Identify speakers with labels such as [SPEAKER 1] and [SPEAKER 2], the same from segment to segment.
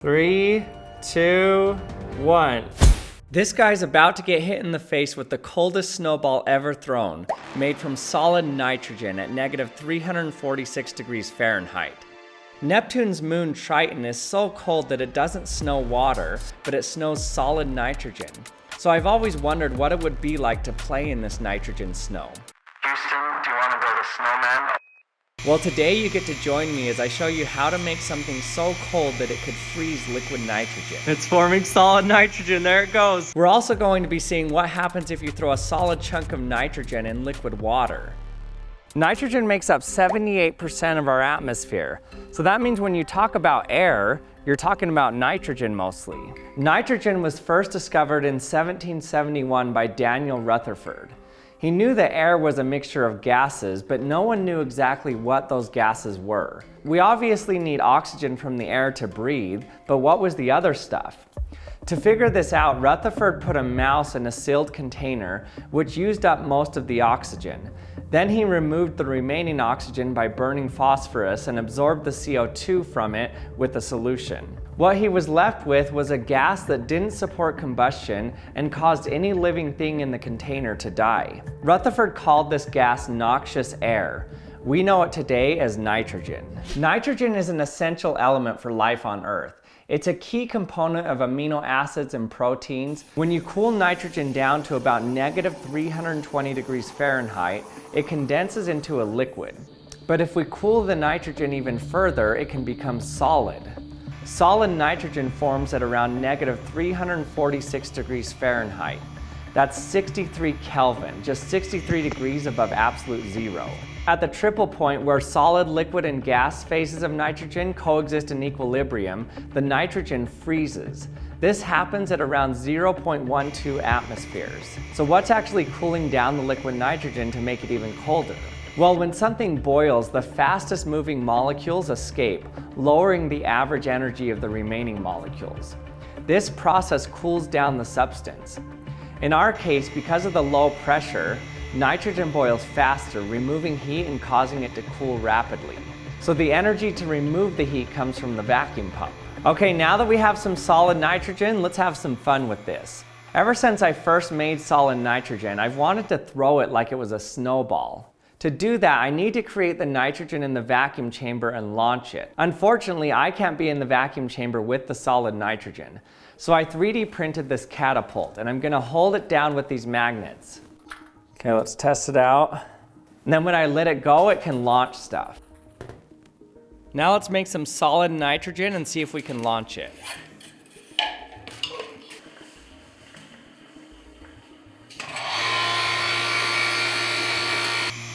[SPEAKER 1] 3, 2, 1. This guy's about to get hit in the face with the coldest snowball ever thrown, made from solid nitrogen at negative 346 degrees Fahrenheit. Neptune's moon Triton is so cold that it doesn't snow water, but it snows solid nitrogen. So I've always wondered what it would be like to play in this nitrogen snow.
[SPEAKER 2] Houston, do you want to build a snowman?
[SPEAKER 1] Well, today you get to join me as I show you how to make something so cold that it could freeze liquid nitrogen. It's forming solid nitrogen, there it goes. We're also going to be seeing what happens if you throw a solid chunk of nitrogen in liquid water. Nitrogen makes up 78% of our atmosphere. So that means when you talk about air, you're talking about nitrogen mostly. Nitrogen was first discovered in 1771 by Daniel Rutherford. He knew that air was a mixture of gases, but no one knew exactly what those gases were. We obviously need oxygen from the air to breathe, but what was the other stuff? To figure this out, Rutherford put a mouse in a sealed container, which used up most of the oxygen. Then he removed the remaining oxygen by burning phosphorus and absorbed the CO2 from it with a solution. What he was left with was a gas that didn't support combustion and caused any living thing in the container to die. Rutherford called this gas noxious air. We know it today as nitrogen. Nitrogen is an essential element for life on Earth. It's a key component of amino acids and proteins. When you cool nitrogen down to about negative 320 degrees Fahrenheit, it condenses into a liquid. But if we cool the nitrogen even further, it can become solid. Solid nitrogen forms at around negative 346 degrees Fahrenheit. That's 63 Kelvin, just 63 degrees above absolute zero. At the triple point where solid, liquid, and gas phases of nitrogen coexist in equilibrium, the nitrogen freezes. This happens at around 0.12 atmospheres. So what's actually cooling down the liquid nitrogen to make it even colder? Well, when something boils, the fastest moving molecules escape, lowering the average energy of the remaining molecules. This process cools down the substance. In our case, because of the low pressure, nitrogen boils faster, removing heat and causing it to cool rapidly. So the energy to remove the heat comes from the vacuum pump. Okay, now that we have some solid nitrogen, let's have some fun with this. Ever since I first made solid nitrogen, I've wanted to throw it like it was a snowball. To do that, I need to create the nitrogen in the vacuum chamber and launch it. Unfortunately, I can't be in the vacuum chamber with the solid nitrogen. So I 3D printed this catapult, and I'm gonna hold it down with these magnets. Okay, let's test it out. And then when I let it go, it can launch stuff. Now let's make some solid nitrogen and see if we can launch it.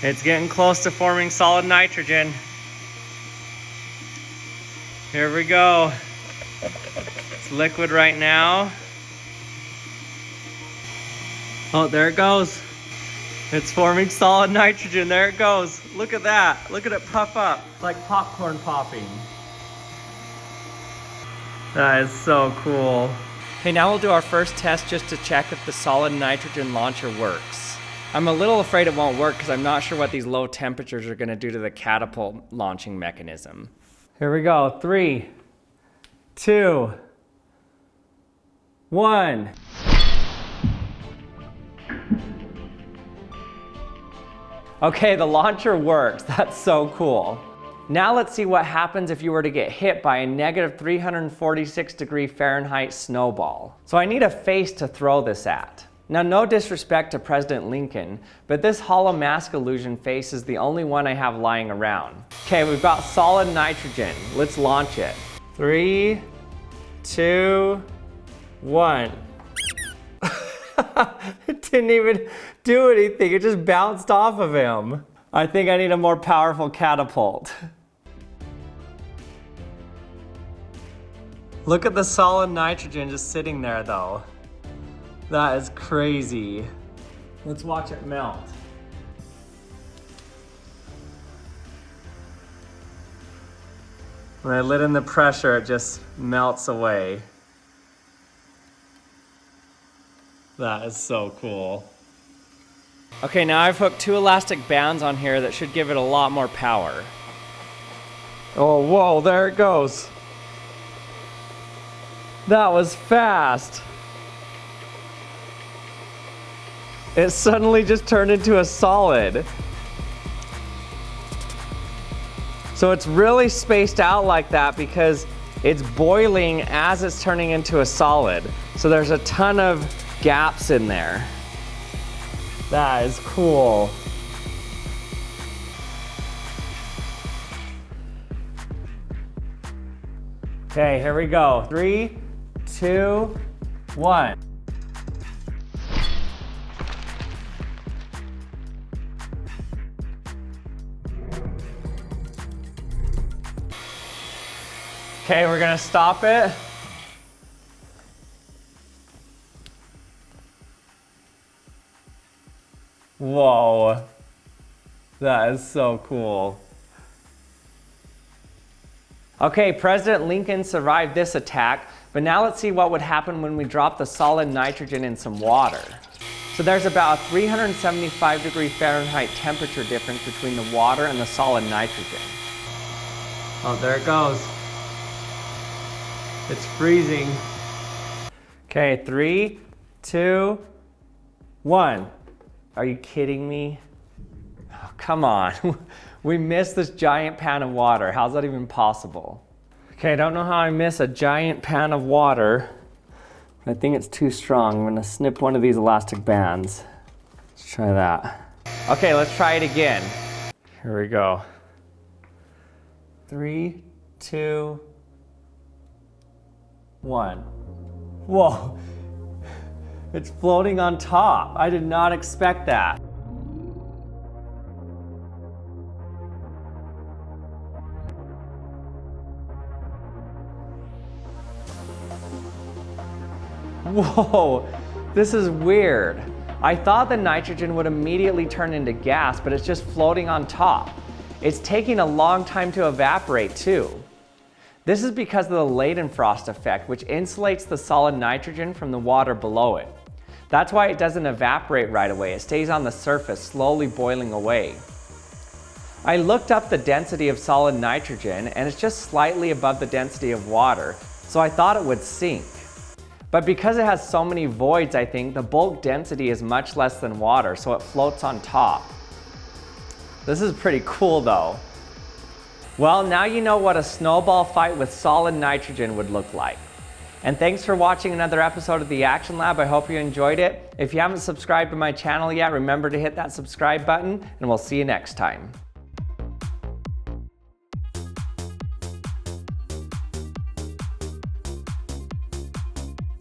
[SPEAKER 1] It's getting close to forming solid nitrogen. Here we go. It's liquid right now. Oh, there it goes. It's forming solid nitrogen. There it goes. Look at that. Look at it puff up. It's like popcorn popping. That is so cool. Okay, now we'll do our first test just to check if the solid nitrogen launcher works. I'm a little afraid it won't work because I'm not sure what these low temperatures are going to do to the catapult launching mechanism. Here we go. 3, 2, 1. Okay, the launcher works. That's so cool. Now let's see what happens if you were to get hit by a negative 346 degree Fahrenheit snowball. So I need a face to throw this at. Now, no disrespect to President Lincoln, but this hollow mask illusion face is the only one I have lying around. Okay, we've got solid nitrogen. Let's launch it. 3, 2, 1. It didn't even do anything. It just bounced off of him. I think I need a more powerful catapult. Look at the solid nitrogen just sitting there though. That is crazy. Let's watch it melt. When I let in the pressure, it just melts away. That is so cool. Okay, now I've hooked 2 elastic bands on here that should give it a lot more power. Oh, whoa, there it goes. That was fast. It suddenly just turned into a solid. So it's really spaced out like that because it's boiling as it's turning into a solid. So there's a ton of gaps in there. That is cool. Okay, here we go. 3, 2, 1. Okay, we're gonna stop it. Whoa, that is so cool. Okay, President Lincoln survived this attack, but now let's see what would happen when we drop the solid nitrogen in some water. So there's about a 375 Fahrenheit temperature difference between the water and the solid nitrogen. Oh, there it goes. It's freezing. Okay, 3, 2, 1. Are you kidding me? Oh, come on. We missed this giant pan of water. How's that even possible? Okay, I don't know how I miss a giant pan of water. I think it's too strong. I'm gonna snip one of these elastic bands. Let's try that. Okay, let's try it again. Here we go. 3, 2, 1. Whoa, it's floating on top. I did not expect that. Whoa, this is weird. I thought the nitrogen would immediately turn into gas, but it's just floating on top. It's taking a long time to evaporate too. This is because of the Leidenfrost effect, which insulates the solid nitrogen from the water below it. That's why it doesn't evaporate right away. It stays on the surface, slowly boiling away. I looked up the density of solid nitrogen, and it's just slightly above the density of water, so I thought it would sink. But because it has so many voids, I think, the bulk density is much less than water, so it floats on top. This is pretty cool though. Well, now you know what a snowball fight with solid nitrogen would look like. And thanks for watching another episode of the Action Lab. I hope you enjoyed it. If you haven't subscribed to my channel yet, remember to hit that subscribe button, and we'll see you next time.